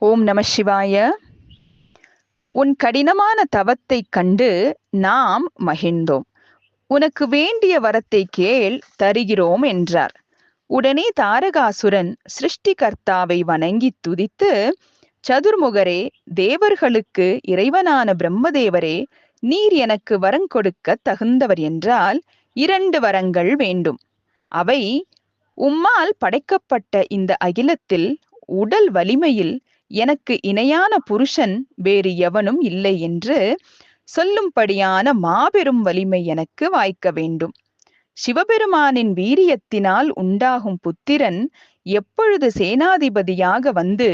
ஓம் நம சிவாய. உன் கடினமான தவத்தைக் கண்டு நாம் மகிழ்ந்தோம். உனக்கு வேண்டிய வரத்தை கேள், தருகிறோம் என்றார். உடனே தாரகாசுரன் சிருஷ்டிகர்த்தாவை வணங்கி துதித்து, சதுர்முகரே, தேவர்களுக்கு இறைவனான பிரம்மதேவரே, நீர் எனக்கு வரங் கொடுக்க தகுந்தவர் என்றால் 2 வரங்கள் வேண்டும். அவை, உம்மால் படைக்கப்பட்ட இந்த அகிலத்தில் உடல் வலிமையில் எனக்கு இணையான புருஷன் வேறு எவனும் இல்லை என்று சொல்லும்படியான மாபெரும் வலிமை எனக்கு வாய்க்க வேண்டும். சிவபெருமானின் வீரியத்தினால் உண்டாகும் புத்திரன் எப்பொழுது சேனாதிபதியாக வந்து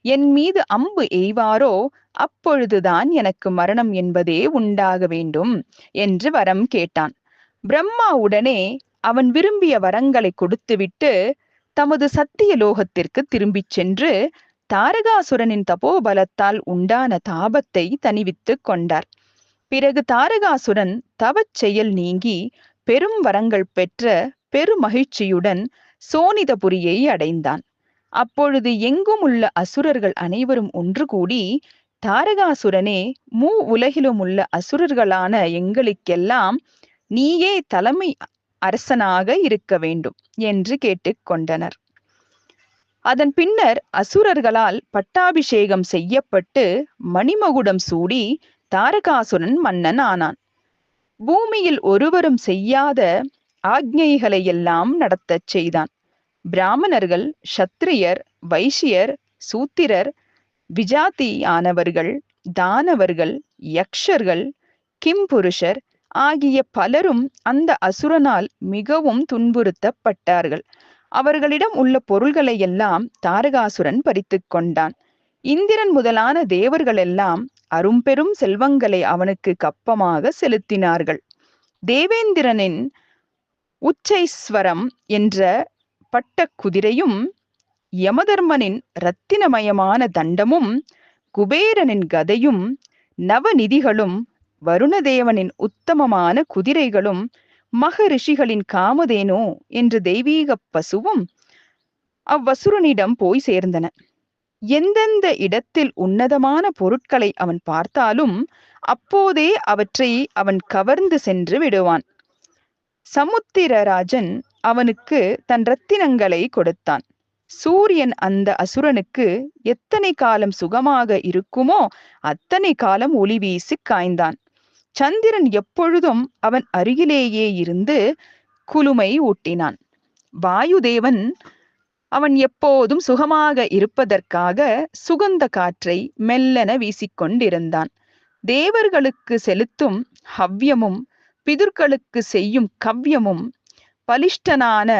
என் மீது அம்பு எய்வாரோ அப்பொழுதுதான் எனக்கு மரணம் என்பதே உண்டாக வேண்டும் என்று வரம் கேட்டான். பிரம்மா உடனே அவன் விரும்பிய வரங்களை கொடுத்துவிட்டு தமது சத்திய லோகத்திற்கு திரும்பிச் சென்று தாரகாசுரனின் தபோபலத்தால் உண்டான தாபத்தை தணிவித்துக் கொண்டார். பிறகு தாரகாசுரன் தவச் செயல் நீங்கி பெரும் வரங்கள் பெற்ற பெருமகிழ்ச்சியுடன் சோனிதபுரியை அடைந்தான். அப்பொழுது எங்கும் உள்ள அசுரர்கள் அனைவரும் ஒன்று கூடி, தாரகாசுரனே, உலகிலும் உள்ள அசுரர்களான எங்களுக்கெல்லாம் நீயே தலைமை அரசனாக இருக்க வேண்டும் என்று கேட்டுக்கொண்டனர். அதன் பின்னர் அசுரர்களால் பட்டாபிஷேகம் செய்யப்பட்டு மணிமகுடம் சூடி தாரகாசுரன் மன்னன் ஆனான். பூமியில் ஒருவரும் செய்யாத ஆக்ஞைகளை எல்லாம் நடத்தச் செய்தான். பிராமணர்கள், சத்திரியர், வைசியர், சூத்திரர், விஜாதியானவர்கள், தானவர்கள், யக்ஷர்கள், கிம்புருஷர் ஆகிய பலரும் அந்த அசுரனால் மிகவும் துன்புறுத்தப்பட்டார்கள். அவர்களிடம் உள்ள பொருள்களை எல்லாம் தாரகாசுரன் பறித்து கொண்டான். இந்திரன் முதலான தேவர்கள் எல்லாம் அரும்பெரும் செல்வங்களை அவனுக்கு கப்பமாக செலுத்தினார்கள். தேவேந்திரனின் உச்சைஸ்வரம் என்ற பட்ட குதிரையும், யமதர்மனின் இரத்தினமயமான தண்டமும், குபேரனின் கதையும், நவநிதிகளும், வருணதேவனின் உத்தமமான குதிரைகளும், மகரிஷிகளின் காமதேனு என்ற தெய்வீக பசுவும் அவ்வசுரனிடம் போய் சேர்ந்தன. எந்தெந்த இடத்தில் உன்னதமான பொருட்களை அவன் பார்த்தாலும் அப்போதே அவற்றை அவன் கவர்ந்து சென்று விடுவான். சமுத்திரராஜன் அவனுக்கு தன் ரத்தினங்களை கொடுத்தான். சூரியன் அந்த அசுரனுக்கு எத்தனை காலம் சுகமாக இருக்குமோ அத்தனை காலம் ஒளி வீசி காய்ந்தான். சந்திரன் எப்பொழுதும் அவன் அருகிலேயே இருந்து குளுமை ஊட்டினான். வாயுதேவன் அவன் எப்போதும் சுகமாக இருப்பதற்காக சுகந்த காற்றை மெல்லென வீசிக்கொண்டிருந்தான். தேவர்களுக்கு செலுத்தும் ஹவ்யமும் பிதுர்களுக்கு செய்யும் கவ்யமும் பலிஷ்டனான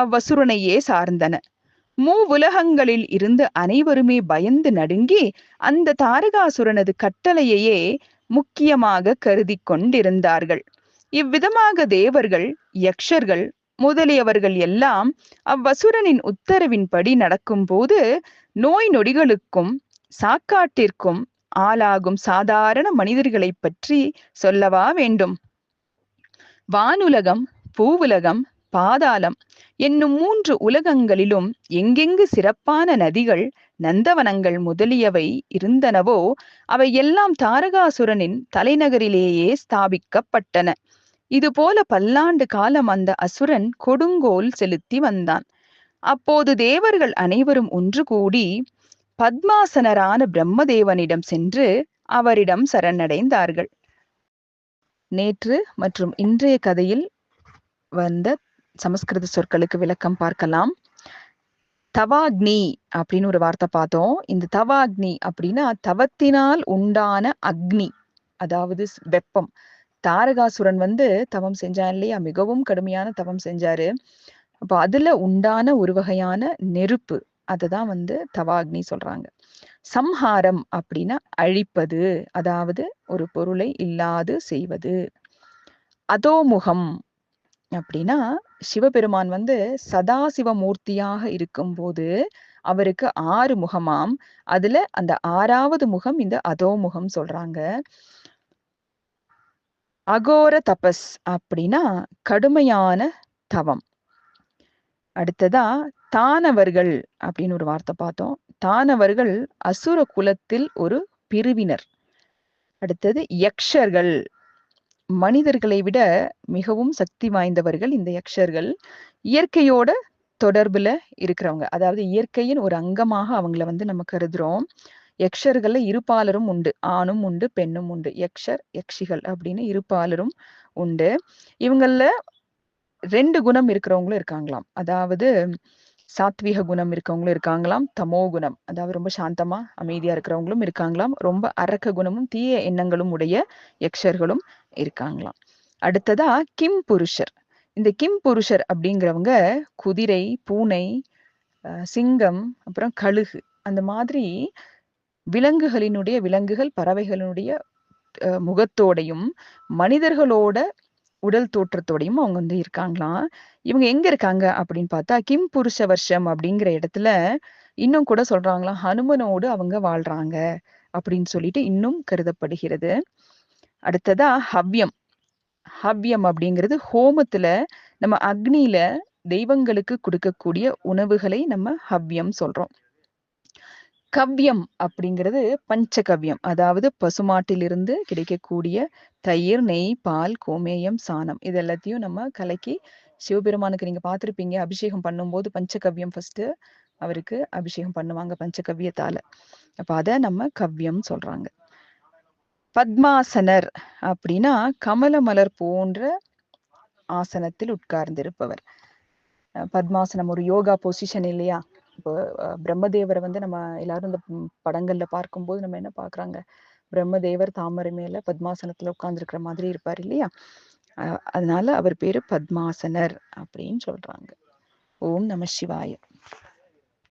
அவ்வசுரனையே சார்ந்தன. உலகங்களில் இருந்து அனைவருமே பயந்து நடுங்கி அந்த தாரகாசுரனது கட்டளையையே முக்கியமாக கருதி கொண்டிருந்தார்கள். இவ்விதமாக தேவர்கள், யக்ஷர்கள் முதலியவர்கள் எல்லாம் அவ்வசுரனின் உத்தரவின்படி நடக்கும்போது நோய் நொடிகளுக்கும் சாக்காட்டிற்கும் ஆளாகும் சாதாரண மனிதர்களை பற்றி சொல்லவா வேண்டும்? வானுலகம், பூவுலகம், பாதாளம் என்னும் 3 உலகங்களிலும் எங்கெங்கு சிறப்பான நதிகள், நந்தவனங்கள் முதலியவை இருந்தனவோ அவை எல்லாம் தாரகாசுரனின் தலைநகரிலேயே ஸ்தாபிக்கப்பட்டன. இதுபோல பல்லாண்டு காலம் அந்த அசுரன் கொடுங்கோல் செலுத்தி வந்தான். அப்போது தேவர்கள் அனைவரும் ஒன்று கூடி பத்மாசனரான பிரம்மதேவனிடம் சென்று அவரிடம் சரணடைந்தார்கள். நேற்று மற்றும் இன்றைய கதையில் வந்த சமஸ்கிருத சொற்களுக்கு விளக்கம் பார்க்கலாம். தவாக்னி அப்படின்னு ஒரு வார்த்தை பார்த்தோம். இந்த தவாக்னி அப்படின்னா தவத்தினால் உண்டான அக்னி, அதாவது வெப்பம். தாரகாசுரன் தவம் செஞ்சான் இல்லையா, மிகவும் கடுமையான தவம் செஞ்சாரு. அப்போ அதுல உண்டான ஒரு வகையான நெருப்பு, அததான் தவாக்னி சொல்றாங்க. சம்ஹாரம் அப்படின்னா அழிப்பது, அதாவது ஒரு பொருளை இல்லாது செய்வது. அதோமுகம் அப்படின்னா சிவபெருமான் சதாசிவமூர்த்தியாக இருக்கும்போது அவருக்கு 6 முகமாம். அதுல அந்த 6வது முகம் இந்த அதோமுகம் சொல்றாங்க. அகோர தபஸ் அப்படின்னா கடுமையான தவம். அடுத்ததா தானவர்கள் அப்படின்னு ஒரு வார்த்தை பார்த்தோம். தானவர்கள் அசுர குலத்தில் ஒரு பிரிவினர். அடுத்தது யக்ஷர்கள், மனிதர்களை விட மிகவும் சக்தி வாய்ந்தவர்கள் இந்த யக்ஷர்கள். இயற்கையோட தொடர்புல இருக்கிறவங்க, அதாவது இயற்கையின் ஒரு அங்கமாக அவங்கள வந்து நம்ம கருதுறோம். யக்ஷர்கள்ல இருபாலரும் உண்டு, ஆணும் உண்டு பெண்ணும் உண்டு. யக்ஷர் யக்ஷிகள் அப்படின்னு இருபாலரும் உண்டு. இவங்கள 2 குணம் இருக்கிறவங்களும் இருக்காங்களாம். அதாவது சாத்வீக குணம் இருக்கவங்களும் இருக்காங்களாம், தமோ குணம் அதாவது ரொம்ப சாந்தமா அமைதியா இருக்கிறவங்களும் இருக்காங்களாம், ரொம்ப அரக்க குணமும் தீய எண்ணங்களும் உடைய யக்ஷர்களும் இருக்காங்களாம். அடுத்ததா கிம் புருஷர். இந்த கிம் புருஷர் அப்படிங்கிறவங்க குதிரை, பூனை, சிங்கம், அப்புறம் கழுகு, அந்த மாதிரி விலங்குகள் பறவைகளினுடைய முகத்தோடையும் மனிதர்களோட உடல் தோற்றத்தோடையும் அவங்க வந்து இருக்காங்களாம். இவங்க எங்க இருக்காங்க அப்படின்னு பார்த்தா கிம் புருஷ வருஷம் அப்படிங்கிற இடத்துல இன்னும் கூட சொல்றாங்களாம், ஹனுமனோடு அவங்க வாழ்றாங்க அப்படின்னு சொல்லிட்டு இன்னும் கருதப்படுகிறது. அடுத்ததா ஹவ்யம். ஹவ்யம் அப்படிங்கிறது ஹோமத்துல நம்ம அக்னியில தெய்வங்களுக்கு கொடுக்கக்கூடிய உணவுகளை நம்ம ஹவ்யம் சொல்றோம். கவ்யம் அப்படிங்கிறது பஞ்சகவ்யம், அதாவது பசுமாட்டிலிருந்து கிடைக்கக்கூடிய தயிர், நெய், பால், கோமேயம், சாணம், இது எல்லாத்தையும் நம்ம கலக்கி சிவபெருமானுக்கு நீங்க பார்த்திருப்பீங்க, அபிஷேகம் பண்ணும்போது பஞ்சகவ்யம் ஃபர்ஸ்ட் அவருக்கு அபிஷேகம் பண்ணுவாங்க பஞ்சகவ்யத்தால. அப்ப அத நம்ம கவ்யம் சொல்றாங்க. பத்மாசனர் அப்படின்னா கமல மலர் போன்ற ஆசனத்தில் உட்கார்ந்திருப்பவர். பத்மாசனம் ஒரு யோகா பொசிஷன் இல்லையா? இப்போ பிரம்மதேவரை வந்து நம்ம எல்லாரும் இந்த படங்கள்ல பார்க்கும்போது நம்ம என்ன பாக்குறாங்க, பிரம்மதேவர் தாமரை மேல பத்மாசனத்துல உட்கார்ந்துருக்கிற மாதிரி இருப்பார் இல்லையா? அதனால அவர் பேரு பத்மாசனர் அப்படின்னு சொல்றாங்க. ஓம் நம சிவாய.